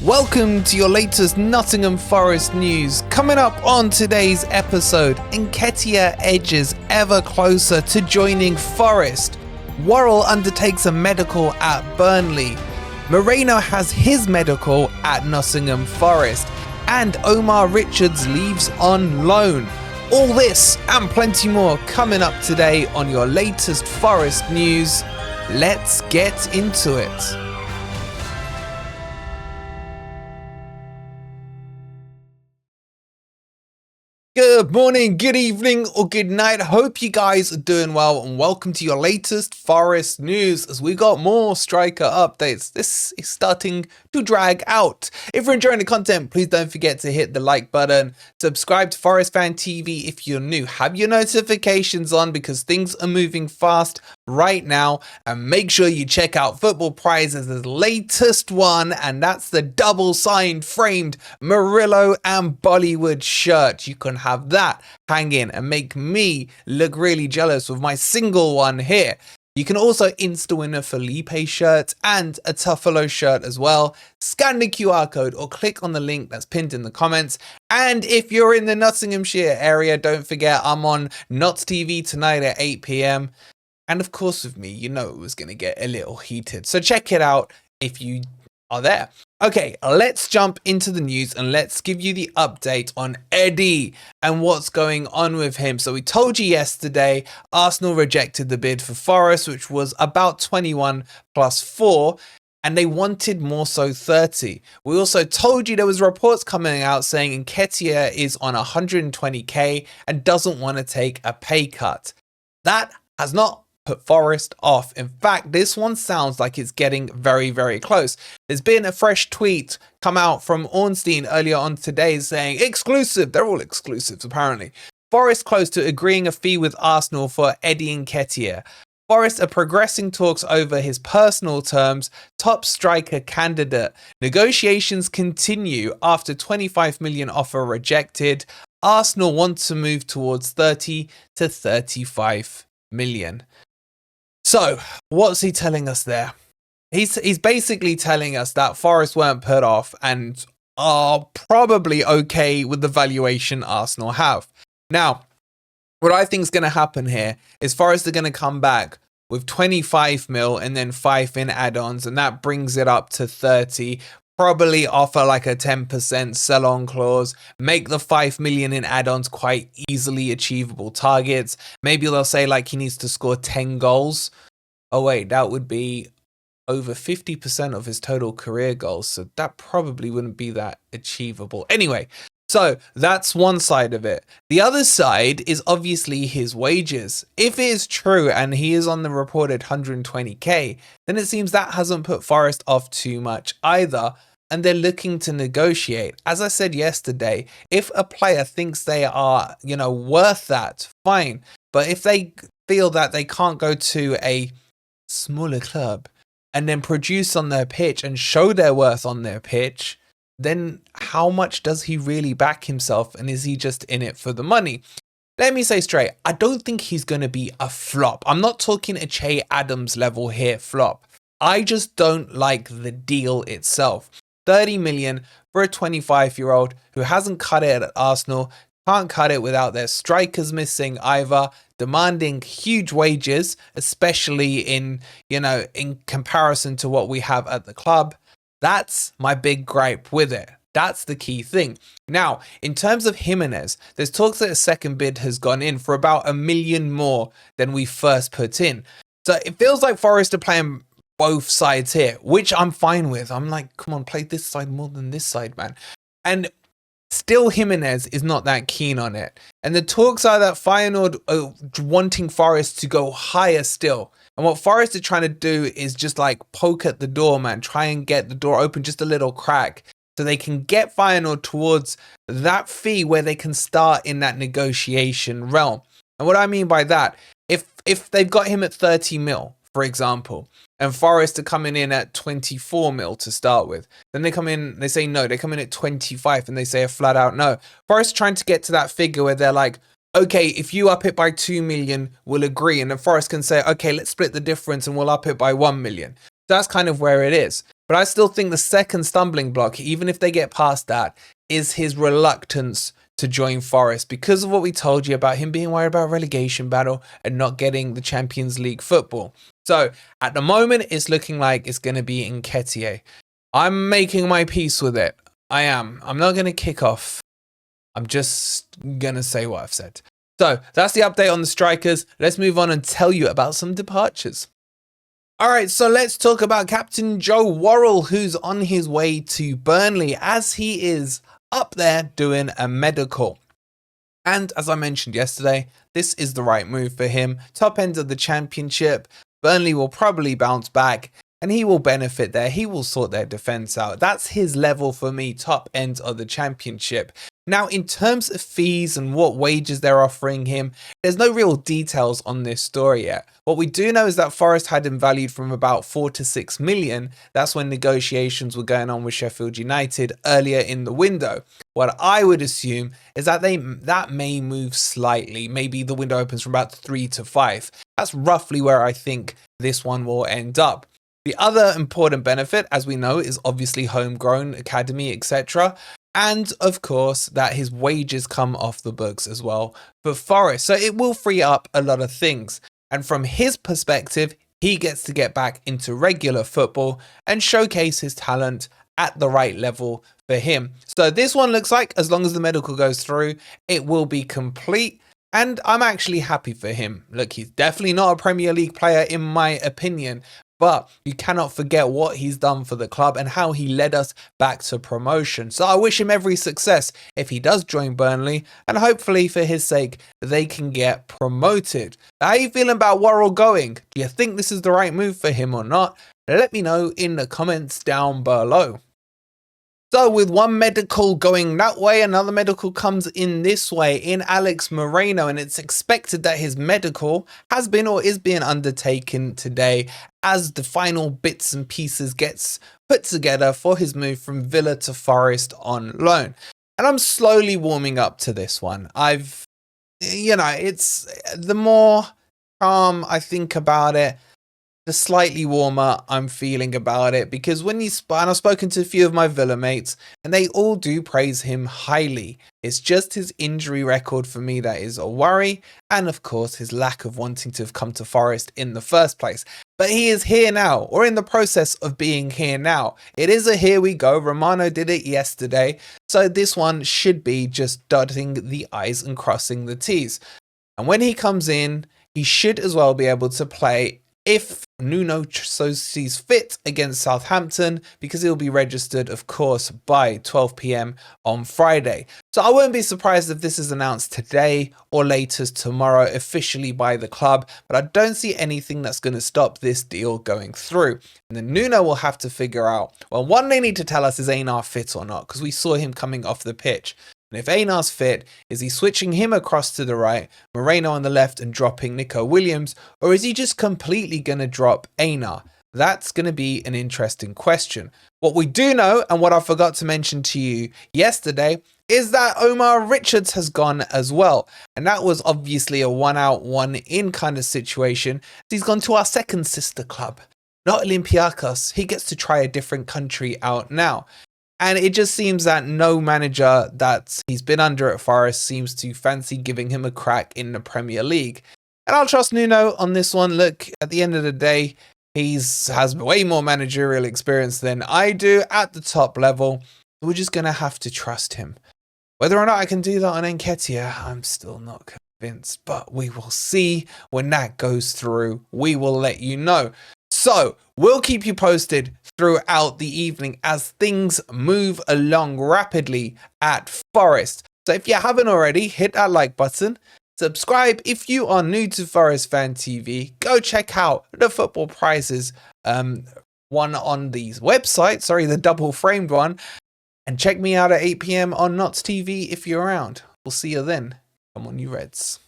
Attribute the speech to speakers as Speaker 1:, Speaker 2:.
Speaker 1: Welcome to your latest Nottingham Forest news. Coming up on today's episode, Nketiah edges ever closer to joining Forest. Worrall undertakes a medical at Burnley. Moreno has his medical at Nottingham Forest. And Omar Richards leaves on loan. All this and plenty more coming up today on your latest Forest news. Let's get into it. Good morning, good evening, or good night. I hope you guys are doing well, and welcome to your latest Forest news as we got more striker updates. This is starting to drag out. If you're enjoying the content, please don't forget to hit the like button. Subscribe to Forest Fan TV if you're new. Have your notifications on because things are moving fast right now. And make sure you check out Football Prizes' latest one, and that's the double signed framed Murillo and Bollywood shirt. You can have that hanging and make me look really jealous with my single one here. You can also insta-win a Felipe shirt and a Tuffalo shirt as well. Scan the QR code or click on the link that's pinned in the comments. And if you're in the Nottinghamshire area, don't forget I'm on Nots TV tonight at 8 PM. And of course with me, you know it was going to get a little heated. So check it out if you are there. Okay, let's jump into the news and let's give you the update on Eddie and what's going on with him. So we told you yesterday, Arsenal rejected the bid for Forest, which was about 21 plus 4. And they wanted more so 30. We also told you there was reports coming out saying Nketiah is on 120k and doesn't want to take a pay cut. That has not put Forest off. In fact, this one sounds like it's getting very, very close. There's been a fresh tweet come out from Ornstein earlier on today saying, exclusive, they're all exclusives apparently. Forest close to agreeing a fee with Arsenal for Eddie Nketiah. Forest are progressing talks over his personal terms, top striker candidate. Negotiations continue after 25 million offer rejected. Arsenal want to move towards 30 to 35 million. So, what's he telling us there? He's basically telling us that Forest weren't put off and are probably okay with the valuation Arsenal have. Now, what I think is going to happen here is Forest are going to come back with 25 mil and then 5 in add-ons, and that brings it up to 30. Probably offer like a 10% sell-on clause, make the 5 million in add-ons quite easily achievable targets. Maybe they'll say like he needs to score 10 goals. Oh wait, that would be over 50% of his total career goals. So that probably wouldn't be that achievable. Anyway, so that's one side of it. The other side is obviously his wages. If it is true and he is on the reported 120k, then it seems that hasn't put Forest off too much either. And they're looking to negotiate. As I said yesterday, if a player thinks they are, worth that, fine. But if they feel that they can't go to a smaller club and then produce on their pitch and show their worth on their pitch, then how much does he really back himself? And is he just in it for the money? Let me say straight, I don't think he's going to be a flop. I'm not talking a Che Adams level here flop. I just don't like the deal itself. 30 million for a 25-year-old who hasn't cut it at Arsenal, can't cut it without their strikers missing either, demanding huge wages, especially in comparison to what we have at the club. That's my big gripe with it. That's the key thing. Now, in terms of Gimenez, there's talks that a second bid has gone in for about 1 million more than we first put in. So it feels like Forest are playing both sides here, which I'm fine with. I'm like, come on, play this side more than this side, man. And still Gimenez is not that keen on it. And the talks are that Feyenoord are wanting Forest to go higher still. And what Forest are trying to do is just like poke at the door, man. Try and get the door open just a little crack so they can get Feyenoord towards that fee where they can start in that negotiation realm. And what I mean by that, if they've got him at 30 mil, for example, and Forest are coming in at 24 mil to start with, then they come in, they say no, they come in at 25 and they say a flat out no. Forest trying to get to that figure where they're like, okay, if you up it by 2 million, we'll agree. And then Forest can say, okay, let's split the difference and we'll up it by 1 million. That's kind of where it is. But I still think the second stumbling block, even if they get past that, is his reluctance to join Forest because of what we told you about him being worried about relegation battle and not getting the Champions League football. So at the moment, it's looking like it's going to be Nketiah. I'm making my peace with it. I am. I'm not going to kick off. I'm just going to say what I've said. So that's the update on the strikers. Let's move on and tell you about some departures. All right, so let's talk about Captain Joe Worrall, who's on his way to Burnley as he is up there doing a medical. And as I mentioned yesterday, this is the right move for him. Top end of the championship, Burnley will probably bounce back and he will benefit there. He will sort their defense out. That's his level for me, top end of the championship. Now, in terms of fees and what wages they're offering him, there's no real details on this story yet. What we do know is that Forest had him valued from about 4 to 6 million. That's when negotiations were going on with Sheffield United earlier in the window. What I would assume is that that may move slightly. Maybe the window opens from about 3 to 5. That's roughly where I think this one will end up. The other important benefit, as we know, is obviously homegrown, academy, etc. And of course, that his wages come off the books as well for Forest. So it will free up a lot of things. And from his perspective, he gets to get back into regular football and showcase his talent at the right level for him. So this one looks like, as long as the medical goes through, it will be complete. And I'm actually happy for him. Look, he's definitely not a Premier League player in my opinion, but you cannot forget what he's done for the club and how he led us back to promotion. So I wish him every success if he does join Burnley, and hopefully for his sake, they can get promoted. How are you feeling about Worrall going? Do you think this is the right move for him or not? Let me know in the comments down below. So with one medical going that way, another medical comes in this way in Alex Moreno, and it's expected that his medical has been or is being undertaken today as the final bits and pieces gets put together for his move from Villa to Forest on loan. And I'm slowly warming up to this one. It's the more calm I think about it, the slightly warmer I'm feeling about it, because and I've spoken to a few of my Villa mates and they all do praise him highly. It's just his injury record for me that is a worry, and of course his lack of wanting to have come to Forest in the first place. But he is here now, or in the process of being here now. It is a here we go. Romano did it yesterday, so this one should be just dotting the I's and crossing the T's. And when he comes in, he should as well be able to play if Nuno so sees fit against Southampton, because he'll be registered, of course, by 12 PM on Friday. So I won't be surprised if this is announced today or latest tomorrow officially by the club, but I don't see anything that's going to stop this deal going through. And then Nuno will have to figure out, well, one, they need to tell us is Einar fit or not, because we saw him coming off the pitch. And if Einar's fit, is he switching him across to the right, Moreno on the left and dropping Nico Williams, or is he just completely going to drop Einar? That's going to be an interesting question. What we do know, and what I forgot to mention to you yesterday, is that Omar Richards has gone as well. And that was obviously a 1 out, 1 in kind of situation. He's gone to our second sister club, not Olympiacos. He gets to try a different country out now. And it just seems that no manager that he's been under at Forest seems to fancy giving him a crack in the Premier League. And I'll trust Nuno on this one. Look, at the end of the day, he has way more managerial experience than I do at the top level. We're just going to have to trust him. Whether or not I can do that on Nketiah, I'm still not convinced. But we will see when that goes through. We will let you know. So we'll keep you posted throughout the evening as things move along rapidly at Forest. So if you haven't already, hit that like button. Subscribe if you are new to Forest Fan TV. Go check out the football prizes one on the website, the double framed one. And check me out at 8 PM on Nots TV if you're around. We'll see you then. Come on, you Reds.